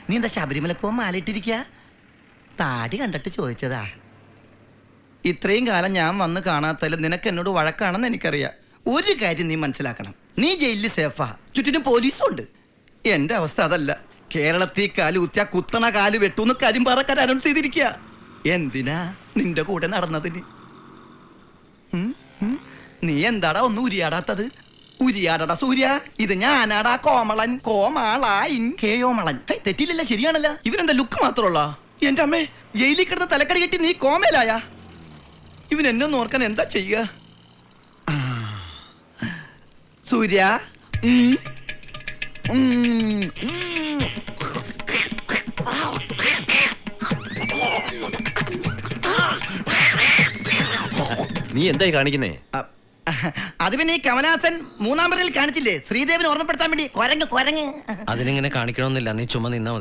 നീ എന്താ ശബരിമലക്കോ മാലയിട്ടിരിക്ക? താടി കണ്ടിട്ട് ചോദിച്ചതാ. ഇത്രയും കാലം ഞാൻ വന്ന് കാണാത്തല്ല നിനക്ക് എന്നോട് വഴക്കാണെന്ന് എനിക്കറിയാം. ഒരു കാര്യം നീ മനസ്സിലാക്കണം, നീ ജയിലിൽ സേഫാ, ചുറ്റിനും പോലീസും ഉണ്ട്. എന്റെ അവസ്ഥ അതല്ല. കേരളത്തിൽ കാല് കുത്തിയ കുത്തണ കാല് വെട്ടൂന്ന് കരിമ്പാറക്കാർ അനൗൺസ് ചെയ്തിരിക്കുക. എന്തിനാ നിന്റെ കൂടെ നടന്നതിന്? നീ എന്താടാ ഒന്നും ഉരിയാടാത്തത്? ഉരിയാടടാ സൂര്യ. ഇത് ഞാനാടാ കോമളൻ, കോമാളായിൻ കേയോമളൻ. തെറ്റില്ലല്ലോ, ശരിയാണല്ലോ. ഇവനെന്താ ലുക്ക് മാത്രമുള്ള? എന്റെ അമ്മേ, ജയിലിൽ കിടന്ന തലക്കടി കെട്ടി നീ കോമയിലായ? ഇവൻ എന്നെ ഓർക്കാൻ എന്താ ചെയ്യുക? സൂര്യ, നീ എന്തായി കാണിക്കുന്നേ? അത് പിന്നെ ഈ കമലഹാസൻ 3-ാം പറയിൽ കാണിച്ചില്ലേ, ശ്രീദേവിനെ ഓർമ്മപ്പെടുത്താൻ വേണ്ടി. കൊരങ്ങ് കൊരങ്ങ്. അതിനിങ്ങനെ കാണിക്കണമെന്നില്ല, നീ ചുമ്മാ നിന്നാ മതി.